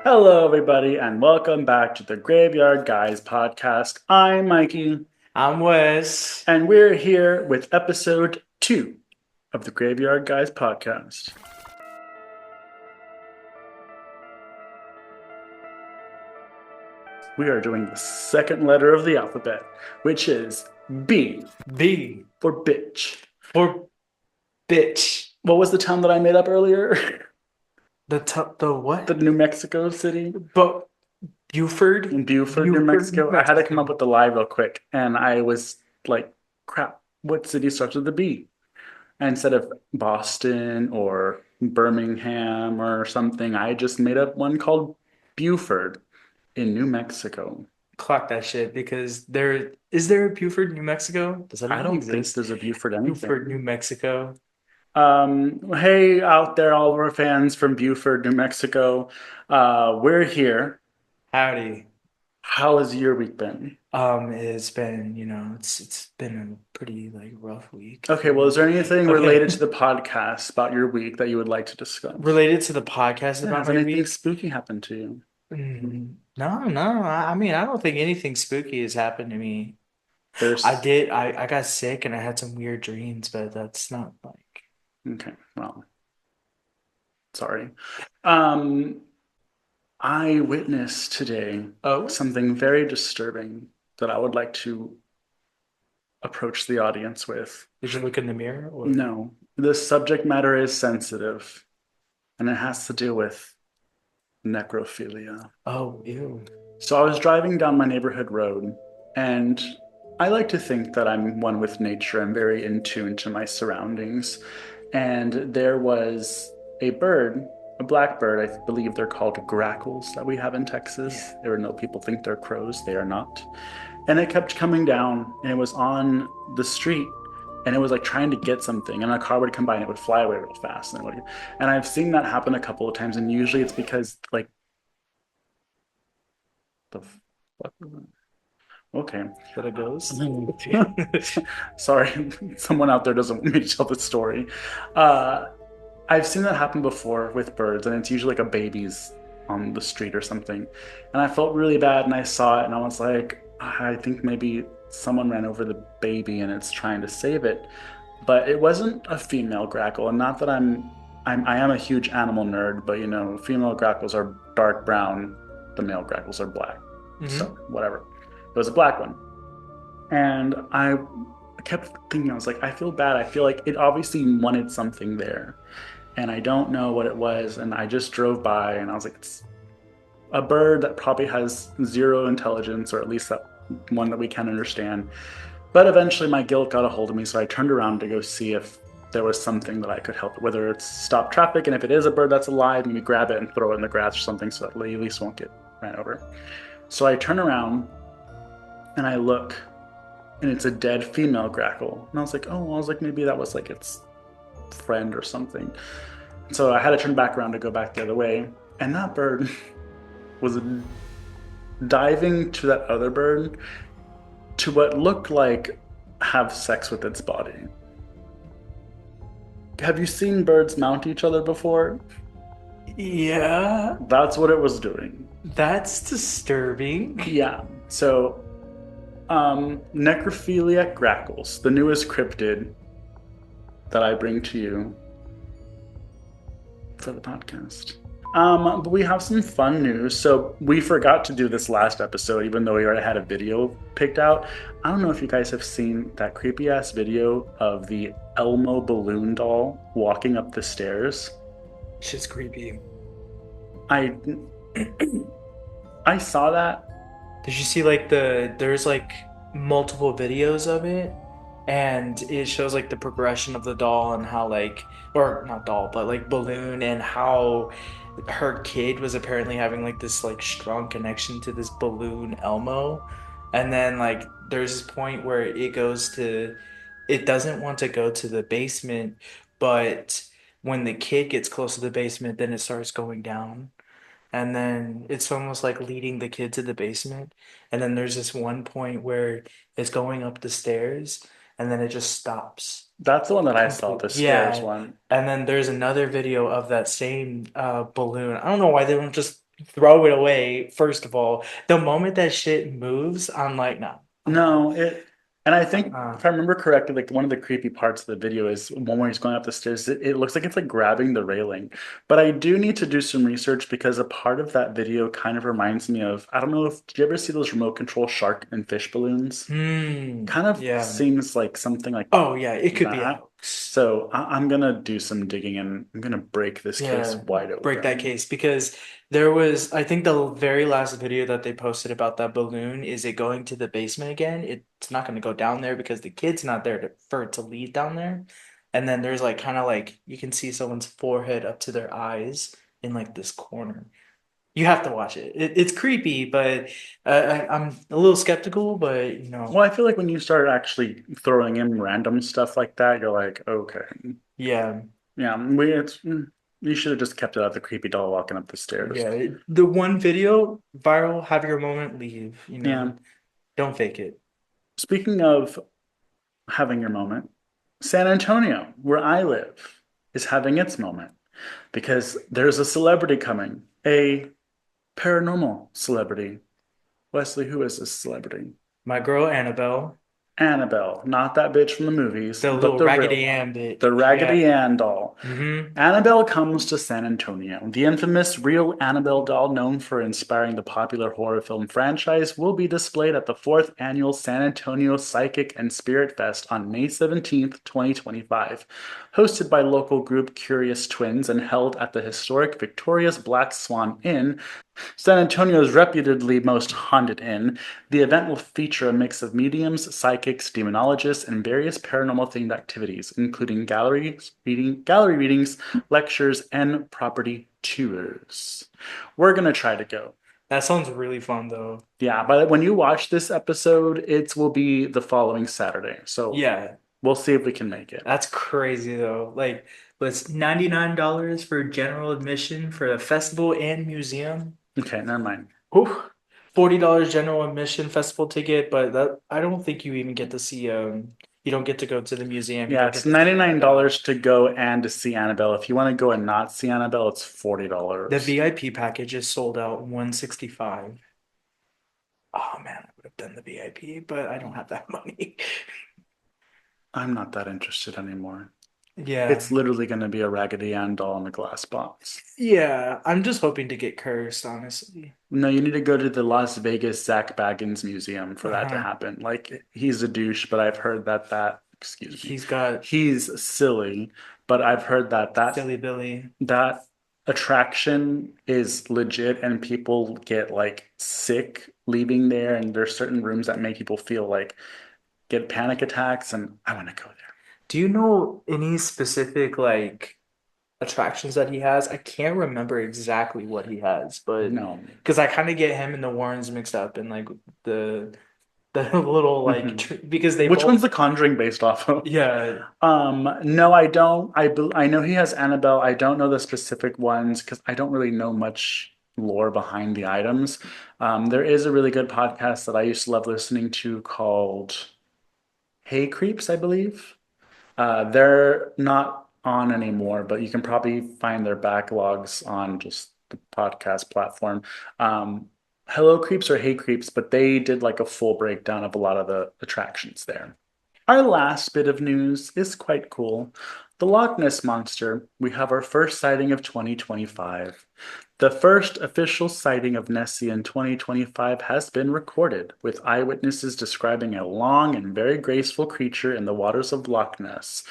Hello, everybody, and welcome back to the Graveyard Guys podcast. I'm Mikey, I'm Wes. and we're here with episode 2 of the Graveyard Guys podcast. We are doing the second letter of the alphabet, which is B B for bitch. for bitch. What was the town that I made up earlier? The The what? New Mexico city But Buford? in Beaufort, New Buford, New Mexico. I had to come up Mexico. with the lie real quick, and I was like, crap, what city starts with a B? Instead of Boston or Birmingham or something, I just made up one called Buford in New Mexico. Clock that shit because there a Buford, New Mexico? Does that I even don't think exist? there's a Buford Buford, New anything. Mexico. Hey, out there, all of our fans from Buford, New Mexico. We're here. Howdy. How has your week been? It's been, it's been a pretty like rough week. Okay, well, is there anything Okay. related to the podcast about your week that you would like to discuss? Related to the podcast Yeah, about has my anything week. spooky happened to you? No, no. I mean, I don't think anything spooky has happened to me. I There's, did. I got sick and I had some weird dreams, but that's not like. okay, well, sorry. Um, I witnessed today Oh, something very disturbing that I would like to approach the audience with. did you look in the mirror or? No, the subject matter is sensitive and it has to do with necrophilia. Oh, ew. So I was driving down my neighborhood road and I like to think that I'm one with nature. I'm very in tune to my surroundings. And there was a bird, a black bird. I believe they're called grackles that we have in Yeah. Texas. There are no people think they're crows. They are not. And it kept coming down and it was on the street and it was like trying to get something and a car would come by and it would fly away real fast and I've seen that happen a couple of times and usually it's because like the fuck was that? Okay. That it goes. Sorry, someone out there doesn't want me to tell the story. Uh, I've seen that happen before with birds, and it's usually like a baby's on the street or something. And I felt really bad, and I saw it, and I was like, I think maybe someone ran over the baby and it's trying to save it. But it wasn't a female grackle, and not that I am a huge animal nerd, but female grackles are dark brown, the male grackles are black. Hmm. So whatever. It was a black one. And I kept thinking, I was like, I feel bad. I feel like it obviously wanted something there. And I don't know what it was. And I just drove by and I was like, it's a bird that probably has zero intelligence, or at least that one that we can understand. But eventually my guilt got a hold of me. So I turned around to go see if there was something that I could help, whether it's stop traffic. And if it is a bird that's alive, maybe grab it and throw it in the grass or something so that it at least won't get ran over. So I turn around and I look and it's a dead female grackle. And I was like, oh, I was like, maybe that was like its friend or something. So I had to turn back around to go back the other way. And that bird was diving to that other bird to what looked like have sex with its body. Have you seen birds mount each other before? Yeah, That's what it was doing. that's disturbing. Yeah. So, necrophiliac grackles, the newest cryptid that I bring to you for the podcast. But we have some fun news. So we forgot to do this last episode, even though we already had a video picked out. I don't know if you guys have seen that creepy ass video of the Elmo balloon doll walking up the stairs. Shit's creepy. I I saw that. Did you see there's like multiple videos of it and it shows like the progression of the doll and how like or not doll but like balloon and how her kid was apparently having like this like strong connection to this balloon Elmo, and then like there's this point where it doesn't want to go to the basement, but when the kid gets close to the basement then it starts going down, and then it's almost like leading the kid to the basement. And then there's this one point where it's going up the stairs and then it just stops. That's the one that I saw, Complete. the stairs Yeah. one. And then there's another video of that same balloon. I don't know why they don't just throw it away, first of all. The moment that shit moves, I'm like, nah. No, and I think Uh-uh. if I remember correctly, like one of the creepy parts of the video is one where he's going up the stairs. It looks like it's like grabbing the railing. But I do need to do some research because a part of that video kind of reminds me of, I don't know if, did you ever see those remote control shark and fish balloons? Hmm. Kind of Yeah. seems like something like Oh yeah, it could be a that. hoax. So I'm gonna do some digging and I'm gonna break this case Yeah, wide break that open. case because there was, I think the very last video that they posted about that balloon is it going to the basement again. It's not going to go down there because the kid's not there for it to lead down there. And then there's like kind of like you can see someone's forehead up to their eyes in like this corner. You have to watch it. It's creepy, but I'm a little skeptical, but Well, I feel like when you start actually throwing in random stuff like that, you're like, okay. yeah, Yeah, you should have just kept it at the creepy doll walking up the stairs. yeah. The one video viral, have your moment, leave. Yeah. Don't fake it. Speaking of having your moment, San Antonio, where I live, is having its moment because there's a celebrity coming, a paranormal celebrity. Wesley, who is this celebrity? My girl Annabelle. Annabelle, not that bitch from the movies, The but little the real Raggedy one, Ann bit. the Yeah. Raggedy Ann doll. Mm-hmm. Annabelle comes to San Antonio. The infamous real Annabelle doll, known for inspiring the popular horror film franchise, will be displayed at the fourth annual San Antonio Psychic and Spirit Fest on May 17th, 2025. Hosted by local group Curious Twins and held at the historic Victoria's Black Swan Inn, San Antonio's reputedly most haunted inn, the event will feature a mix of mediums, psychics, demonologists, and various paranormal-themed activities, including gallery readings, lectures, and property tours. We're gonna try to go. That sounds really fun though. Yeah, but when you watch this episode, it will be the following Saturday. So Yeah. we'll see if we can make it. That's crazy though. Like, was $99 for general admission for the festival and museum? Okay, never mind. Whew. $40 general admission festival ticket, but that I don't think you even get to see you don't get to go to the museum. You Yeah, don't it's get to see Annabelle. $99 to go and to see Annabelle. If you want to go and not see Annabelle, it's The $40. VIP package is sold out 165. Oh man, I would have done the VIP, but I don't have that money. I'm not that interested anymore. Yeah. It's literally going to be a Raggedy Ann doll in a glass box. Yeah, I'm just hoping to get cursed, honestly. No, you need to go to the Las Vegas Zach Baggins Museum for that to Uh-huh. happen. Like, he's a douche, but I've heard excuse me, He's got he's silly, but I've heard Silly Billy. that attraction is legit and people get like sick leaving there, and there's certain rooms that make people feel like get panic attacks, and I want to go there. Do you know any specific like attractions that he has? I can't remember exactly what he has, but No. because I kind of get him and the Warrens mixed up and like the little like Hmm. because they Which one's both The Conjuring based off of? yeah. No, I don't. I know he has Annabelle. I don't know the specific ones because I don't really know much lore behind the items. There is a really good podcast that I used to love listening to called Hey Creeps, I believe. They're not on anymore, but you can probably find their backlogs on just the podcast platform. Hello Creeps or Hey Creeps, but they did like a full breakdown of a lot of the attractions there. Our last bit of news is quite cool. The Loch Ness Monster. We have our first sighting of 2025. The first official sighting of Nessie in 2025 has been recorded, with eyewitnesses describing a long and very graceful creature in the waters of Loch Ness.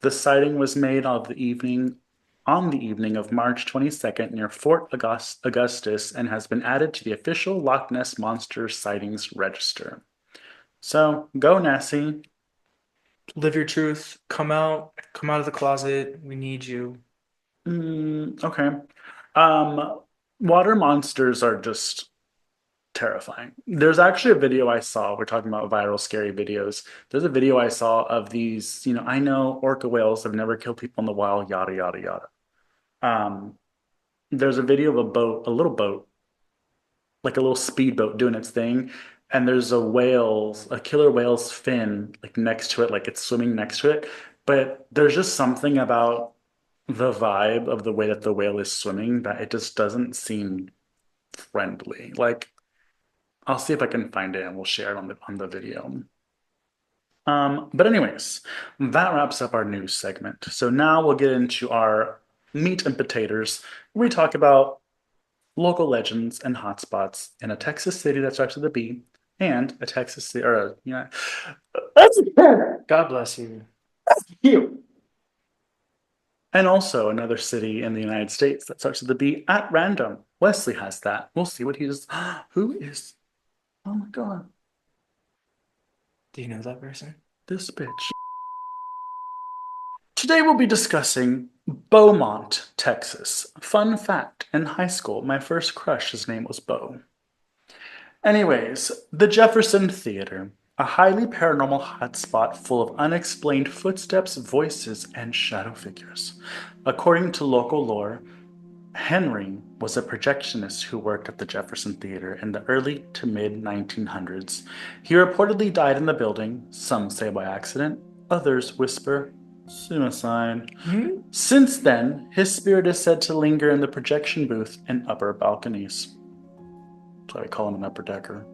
The sighting was made on the evening of March 22nd near Augustus and has been added to the official Loch Ness Monster sightings register. So, go Nessie. Live your truth. Come out of the closet. We need you. Okay. Um, Water monsters are just terrifying. There's actually a video I saw. We're talking about viral scary videos. There's a video I saw of these, I know orca whales have never killed people in the wild, yada, yada, yada. Um, there's a video of a boat, a little boat, like a little speedboat doing its thing. And there's a killer whale's fin, like next to it, like it's swimming next to it. But there's just something about the vibe of the way that the whale is swimming that it just doesn't seem friendly. Like, I'll see if I can find it and we'll share it on the video. But anyways, that wraps up our news segment. So now we'll get into our meat and potatoes. We talk about local legends and hotspots in a Texas city that starts with a B and a Texas city or a, that's God bless you. you. And also another city in the United States that starts with a B at random. Wesley has that. We'll see what he does. Who is? Oh my God, Do you know that person? this bitch. Today we'll be discussing Beaumont, Texas. Fun fact, in high school, my first crush, his name was Beau. Anyways, the Jefferson Theatre, a highly paranormal hotspot full of unexplained footsteps, voices, and shadow figures. According to local lore, Henry was a projectionist who worked at the Jefferson Theatre in the early to mid 1900s. He reportedly died in the building, some say by accident, others whisper suicide. Hmm? Since then, his spirit is said to linger in the projection booth and upper balconies. That's why we call him an upper decker.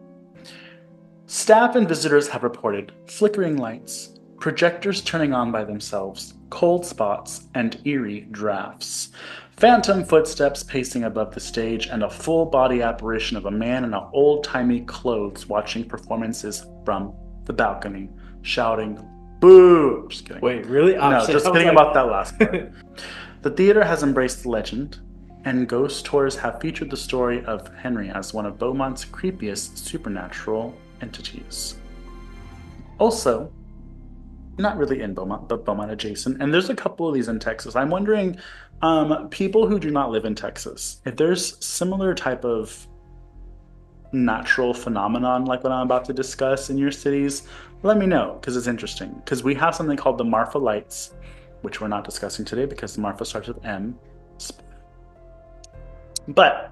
Staff and visitors have reported flickering lights, projectors turning on by themselves, cold spots, and eerie drafts. Phantom footsteps pacing above the stage, and a full body apparition of a man in old timey clothes watching performances from the balcony, shouting, "Boo!" Just kidding. Wait, really? No, Opposite. just I was kidding like, about that last part. The theater has embraced the legend, and ghost tours have featured the story of Henry as one of Beaumont's creepiest supernatural entities. Also, not really in Beaumont, but Beaumont adjacent, and there's a couple of these in Texas. I'm wondering, people who do not live in Texas, if there's similar type of natural phenomenon like what I'm about to discuss in your cities, let me know because it's interesting. Because we have something called the Marfa Lights, which we're not discussing today because the Marfa starts with M. But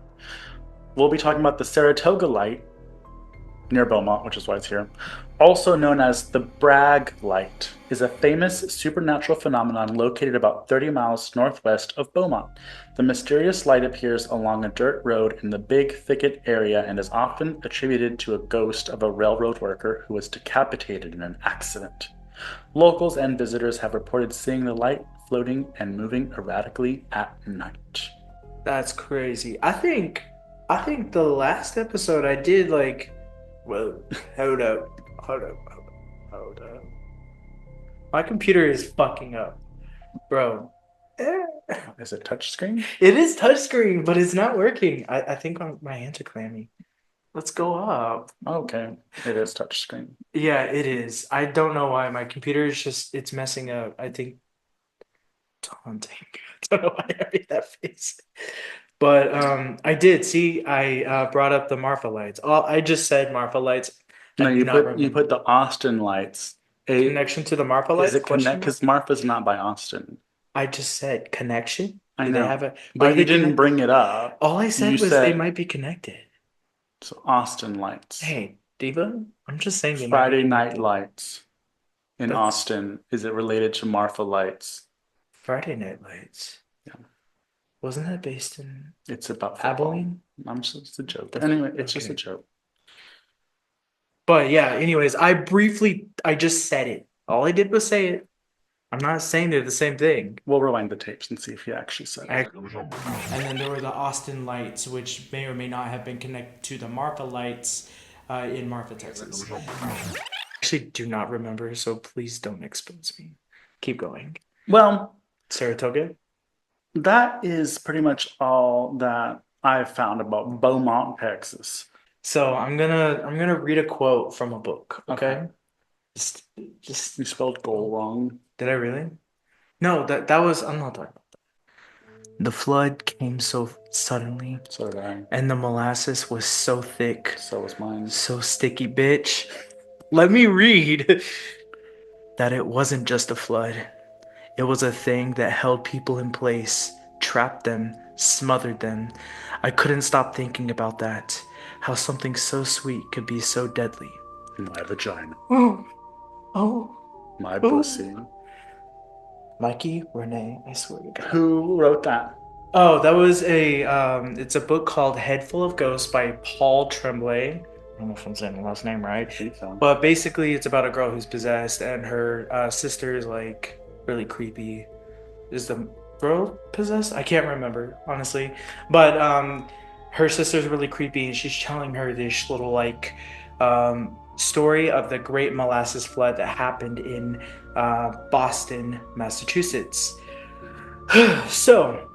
we'll be talking about the Saratoga Light near Beaumont, which is why it's here. Also known as the Bragg Light, is a famous supernatural phenomenon located about 30 miles northwest of Beaumont. The mysterious light appears along a dirt road in the Big Thicket area and is often attributed to a ghost of a railroad worker who was decapitated in an accident. Locals and visitors have reported seeing the light floating and moving erratically at night. that's crazy. I think the last episode I did like, well, hold up. My computer is fucking up, bro. Eh. Is it touchscreen? It is touchscreen, but it's not working. I think my hands are clammy. Let's go up. Okay, it is touchscreen. Yeah, it is. I don't know why my computer is just it's messing up. I think daunting. I don't know why I made that face. But I did see I brought up the Marfa lights. Oh, I just said Marfa lights. I No, do not you remember put the Austin lights. connection to the Marfa Is lights it connect? question mark? Because Marfa's not by Austin. I just said connection. I Do they have know, a but are you they didn't connected? bring it up. All I You said was they said might be connected. so Austin lights, Hey, Diva, I'm just saying they might be Friday Night connected. Lights in That's Austin. Is it related to Marfa Lights? Friday Night Lights. Yeah, Wasn't that based in it's about football. Abilene? I'm just it's a joke. Anyway, it's just a Okay. joke. But yeah, anyways, I just said it. All I did was say it. I'm not saying they're the same thing. We'll rewind the tapes and see if he actually said it. And then there were the Austin lights, which may or may not have been connected to the Marfa lights in Marfa, Texas. I actually do not remember, so please don't expose me. Keep going. Well, Saratoga? that is pretty much all that I've found about Beaumont, Texas. So I'm gonna read a quote from a book, Okay. okay? Just just You spelled goal wrong. did I really? No, that was I'm not talking about that. The flood came so suddenly, So did I. and the molasses was so thick, So was mine. so sticky, bitch. Let me read that it wasn't just a flood. It was a thing that held people in place, trapped them, smothered them. I couldn't stop thinking about that. How something so sweet could be so deadly. My vagina. Oh, oh, My oh. pussy. Mikey, Renee, I swear to God. Who wrote that? Oh, that was a it's a book called Head Full of Ghosts by Paul Tremblay. I don't know if I'm saying the last name right. I think so. But basically it's about a girl who's possessed and her sister is like really creepy. Is the girl possessed? I can't remember, honestly. But her sister's really creepy and she's telling her this little like story of the Great Molasses Flood that happened in Boston, Massachusetts. So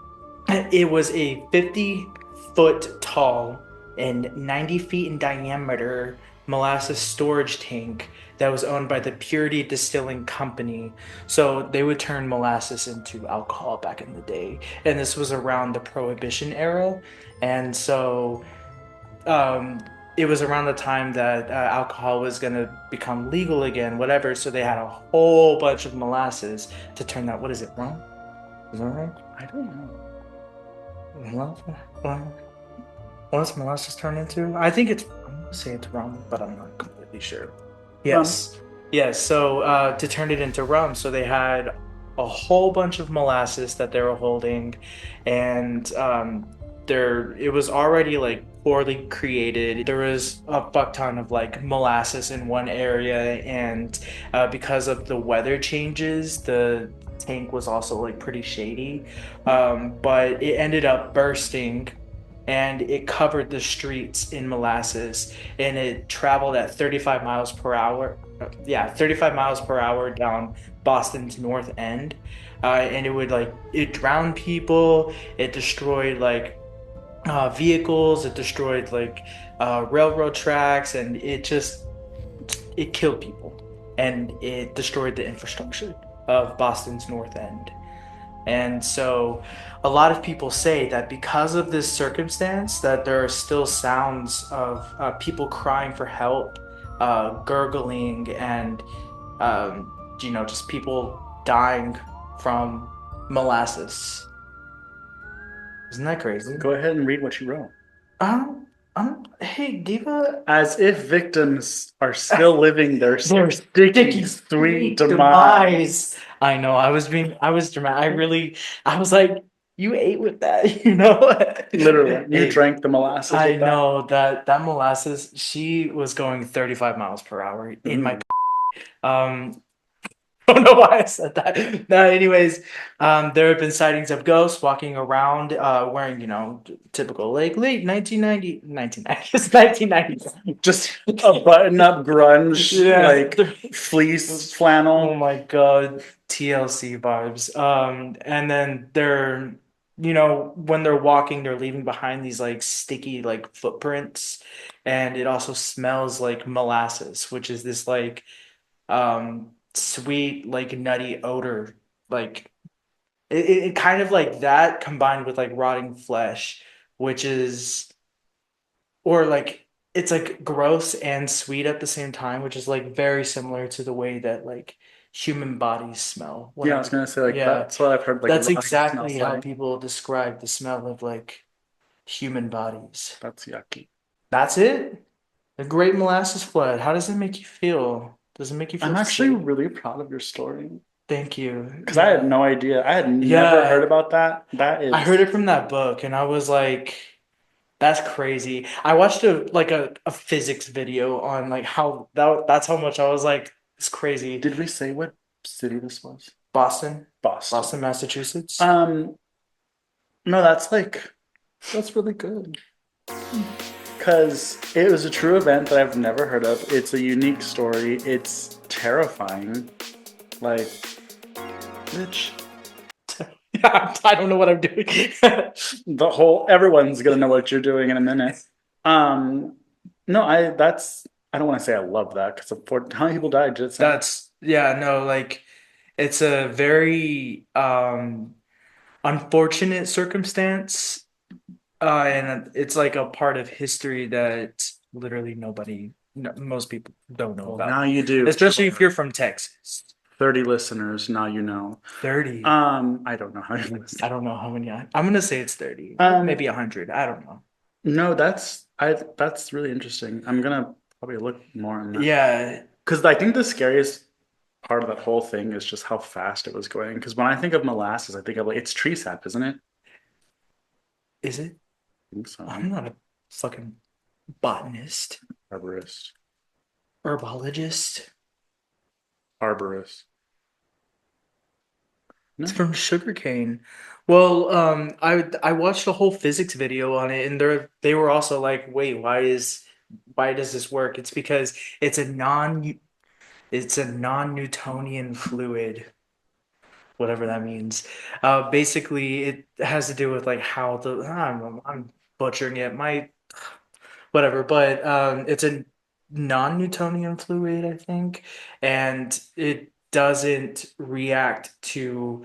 it was a 50-foot tall and 90 feet in diameter molasses storage tank that was owned by the Purity Distilling Company. So they would turn molasses into alcohol back in the day. And this was around the Prohibition era. And so um, it was around the time that alcohol was going to become legal again, whatever. So they had a whole bunch of molasses to turn that, what is it, rum? Is that right? I don't know. What's molasses turn into? I think it's, I'm gonna say it's rum, but I'm not completely sure. Rum. Yes. Yes. So to turn it into rum, so they had a whole bunch of molasses that they were holding, and there it was already like poorly created. There was a fuck ton of like molasses in one area, and because of the weather changes, the tank was also like pretty shady. But it ended up bursting and it covered the streets in molasses and it traveled at 35 miles per hour. Yeah, 35 miles per hour down Boston's North End. And it would like, it drowned people, it destroyed like vehicles, it destroyed like railroad tracks, and it killed people and it destroyed the infrastructure of Boston's North End. And so a lot of people say that because of this circumstance, that there are still sounds of people crying for help, gurgling, and just people dying from molasses. Isn't that crazy? Go ahead and read what you wrote. Hey, Diva, As if victims are still living their there's sticky, sticky sweet sweet demise. demise. I know. I was dramatic. I was like, you ate with that, you know? Literally, you Hey, drank the molasses I with that. know that molasses. She was going 35 miles per hour in my. Mm. Um, I don't know why I said that. No, anyways, there have been sightings of ghosts walking around, wearing, typical like late 1990, 1990s, 1990s. Just a button-up grunge, Yeah. like fleece flannel. Oh my God, TLC vibes. And then when they're walking, they're leaving behind these like sticky like footprints, and it also smells like molasses, which is this like sweet like nutty odor. Like it kind of like that combined with like rotting flesh, which is or like it's like gross and sweet at the same time, which is like very similar to the way that like human bodies smell. Yeah, I was gonna say like Yeah, that's what I've heard. Like that's rotting exactly smells how like. people describe the smell of like human bodies. That's yucky. That's it. The Great Molasses Flood. How does it make you feel? Does it make you feel I'm actually safe? really proud of your story Thank you. because I had Yeah. no idea. I had never heard Yeah. about that. That I heard is it from that book and I was like, that's crazy. I watched a physics video on like how that's how much I was like, it's crazy. Did we say what city this was? Boston, Boston. Boston, Massachusetts. Um, no, that's really good because it was a true event that I've never heard of. It's a unique story. It's terrifying. Like, bitch, Yeah, I don't know what I'm doing. everyone's gonna know what you're doing in a minute. Um, no, I don't want to say I love that because how many people died? Did it say? That's yeah, no, like it's a very unfortunate circumstance. And it's like a part of history that literally nobody, no, most people don't know Well, about, now you do. especially if you're from Texas. 30 listeners, now you know. 30. I don't know how many I listeners. don't know how many. I'm gonna say it's 30, Um, maybe 100. I don't know. no, that's really interesting. I'm gonna probably look more on that. Yeah, Because I think the scariest part of that whole thing is just how fast it was going. Because when I think of molasses, I think of like it's tree sap, isn't it? Is it? I think so. I'm not a fucking botanist, Arborist. herbologist. Arborist. It's No. from sugarcane. Well, I watched a whole physics video on it, and they were also like, wait, why does this work? It's because it's a non-Newtonian fluid, whatever that means. Basically, it has to do with like how I'm butchering it, my whatever, but it's a non-Newtonian fluid, I think, and it doesn't react to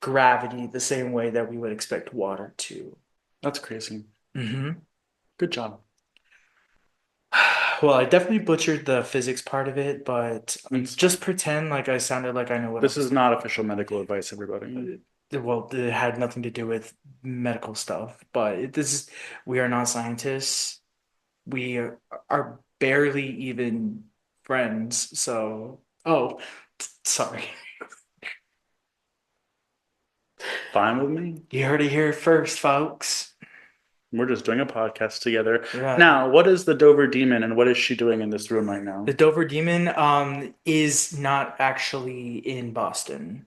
gravity the same way that we would expect water to. That's crazy. Hmm. Good job. Well, I definitely butchered the physics part of it, but It's just fine. pretend like I sounded like I know what I This was is not official medical advice, everybody. talking about. Well, it had nothing to do with medical stuff, but we are not scientists. We are barely even friends. So, oh, sorry. Fine with me. You heard it here first, folks. We're just doing a podcast together. Yeah. Now, what is the Dover Demon and what is she doing in this room right now? The Dover Demon is not actually in Boston.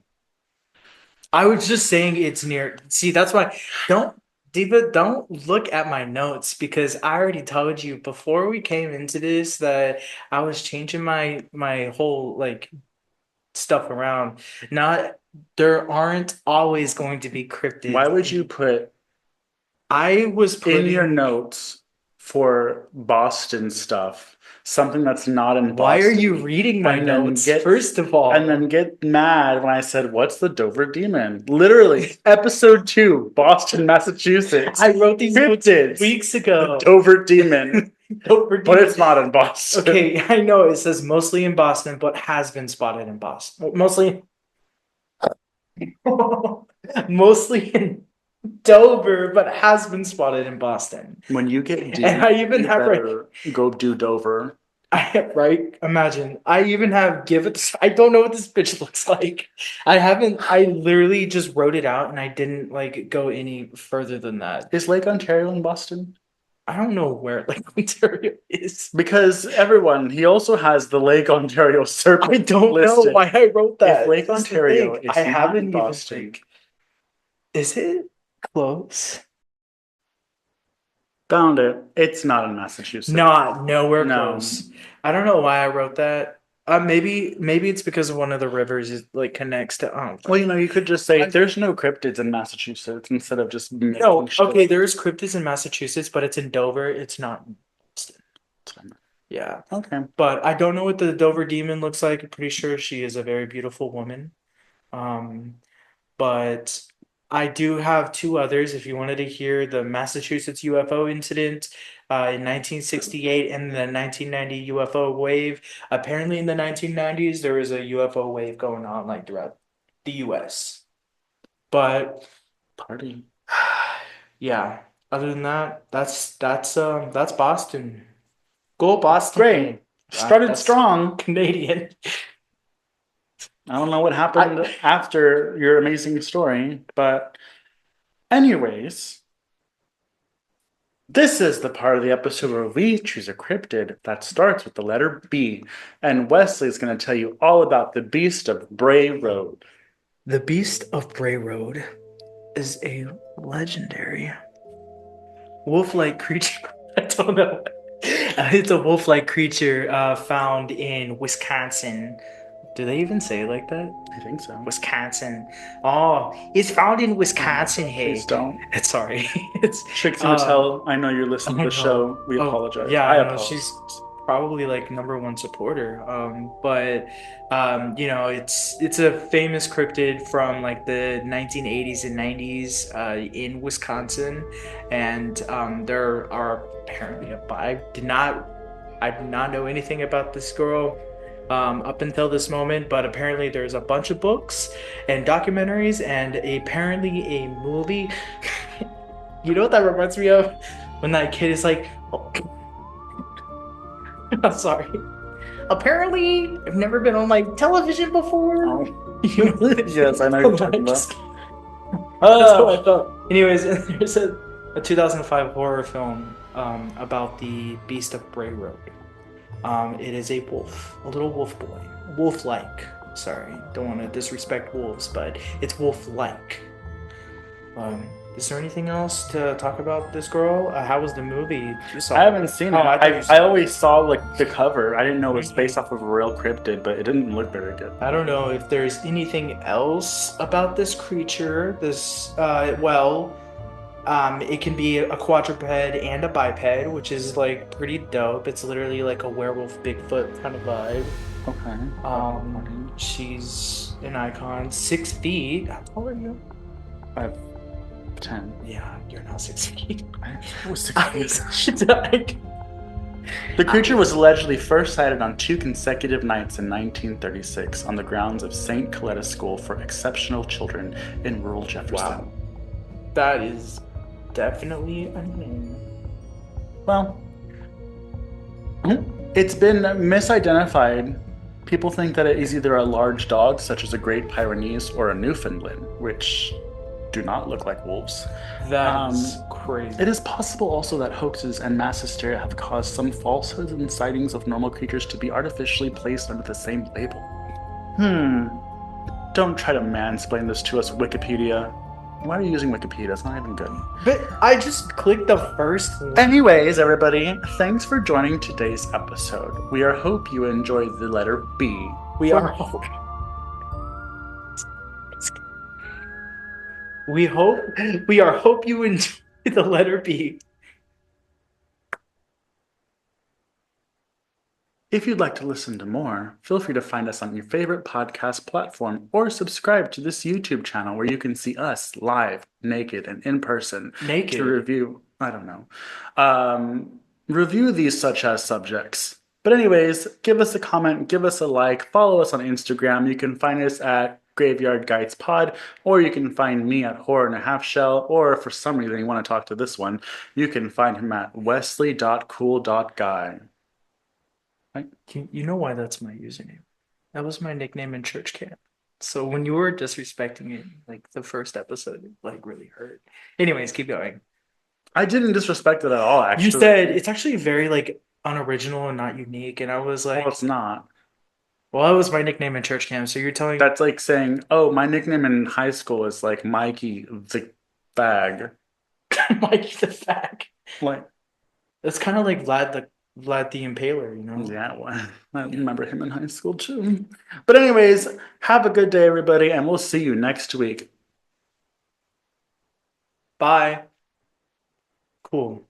I was just saying it's near. See, that's why don't Diva, don't look at my notes because I already told you before we came into this that I was changing my whole like stuff around. Not there aren't always going to be Why cryptids. would you put I was in your putting. notes for Boston stuff something that's not in Why are you Boston reading my and then notes? get First of all, mad when I said, "What's the Dover Demon?" Literally, episode 2, Boston, Massachusetts. I wrote these notes Cryptids, weeks the ago. Dover Demon, Dover but Demon. it's not in Boston. Okay, I know it says mostly in Boston, but has been spotted in Boston. Mostly, mostly in Dover, but has been spotted in Boston. When you get deep, And I even you have better go do Dover. right. Imagine I even have give it. I don't know what this bitch looks like. I haven't. I literally just wrote it out, and I didn't like go any further than that. Is Lake Ontario in Boston? I don't know where Lake Ontario is. Because everyone, he also has the Lake Ontario Serpent I don't know listed. why I wrote that. If Lake This is the Ontario thing. is I not haven't in even Boston, like. Is it close? found it. It's not in Massachusetts. Not nowhere No. close. I don't know why I wrote that. Maybe it's because of one of the rivers is like connects to. Oh, Well, you could just say there's no cryptids in Massachusetts instead of just making no. shit. Okay, there's cryptids in Massachusetts, but it's in Dover. It's not in Boston. Yeah, Okay. but I don't know what the Dover Demon looks like. I'm pretty sure she is a very beautiful woman. Um, but I do have two others. If you wanted to hear the Massachusetts UFO incident in 1968 and the 1990 UFO wave, apparently in the 1990s there was a UFO wave going on like throughout the US. But Party. yeah, other than that, that's Boston. Go Boston. Great. Started That's strong. Canadian. I don't know what happened after your amazing story, but anyways, this is the part of the episode where we choose a cryptid that starts with the letter B, and Wesley's going to tell you all about the beast of Bray Road. The Beast of Bray Road is a legendary wolf-like creature. I don't know. It's a wolf-like creature found in Wisconsin. Do they even say it like that? I think so. Wisconsin. Oh, it's found in Wisconsin. Hey, Please don't. sorry. It's Trixie Mattel, I know you're listening to the show. We Oh, apologize. yeah, I I know apologize. she's probably like number one supporter. But it's a famous cryptid from like the 1980s and 90s in Wisconsin, and there are apparently I did not know anything about this girl up until this moment, but apparently there's a bunch of books and documentaries and apparently a movie. You know what that reminds me of? When that kid is like, oh. I'm sorry. Apparently, I've never been on like television before. Oh. You know, Yes, I know you're talking about. that's what I thought. Anyways, there's a 2005 horror film about the Beast of Bray Road. It is a wolf, a little wolf boy, wolf-like. Sorry, don't want to disrespect wolves, but it's wolf-like. Is there anything else to talk about this girl? How was the movie you I saw? haven't seen Oh, it. I thought you I saw it. always saw like the cover. I didn't know it was based Mhm. off of a real cryptid, but it didn't look very good. I don't know if there's anything else about this creature. It can be a quadruped and a biped, which is like pretty dope. It's literally like a werewolf Bigfoot kind of vibe. Okay. She's an icon. 6 feet. How tall are you? 5'10". Yeah, you're not 6 feet. I was 6 feet. I, The creature was allegedly first sighted on 2 consecutive nights in 1936 on the grounds of St. Coletta School for Exceptional Children in rural Jefferson. wow, that is definitely a name. Well, it's been misidentified. People think that it is either a large dog, such as a Great Pyrenees, or a Newfoundland, which do not look like wolves. That is It crazy. is possible also that hoaxes and mass hysteria have caused some falsehoods and sightings of normal creatures to be artificially placed under the same label. Don't try to mansplain this to us, Wikipedia. Why are you using Wikipedia? It's not even good. But I just clicked the first link. Anyways, everybody, thanks for joining today's episode. We are hope you enjoyed the letter B. We are we hope we are hope you enjoy the letter B. If you'd like to listen to more, feel free to find us on your favorite podcast platform or subscribe to this YouTube channel where you can see us live, naked, and in person to Naked. review, I don't know, review these such as subjects. But anyways, give us a comment, give us a like, follow us on Instagram. You can find us at Graveyard Guides Pod, or you can find me at Horror and a Half Shell, or if for some reason you want to talk to this one, you can find him at wesley.cool.guy. Right? You know why that's my username? That was my nickname in church camp. So when you were disrespecting it, like the first episode, it like really hurt. Anyways, keep going. I didn't disrespect it at all, You actually. said it's actually very like unoriginal and not unique, and I was Well, like, it's not. well, that was my nickname in church camp. So you're telling That's like saying, oh, my nickname in high school is like Mikey the Fag. Mikey the Fag. Like, That's kind of like Vlad the Impaler, you know? yeah, well, I remember him in high school too. But, anyways, have a good day, everybody, and we'll see you next week. Bye. Cool.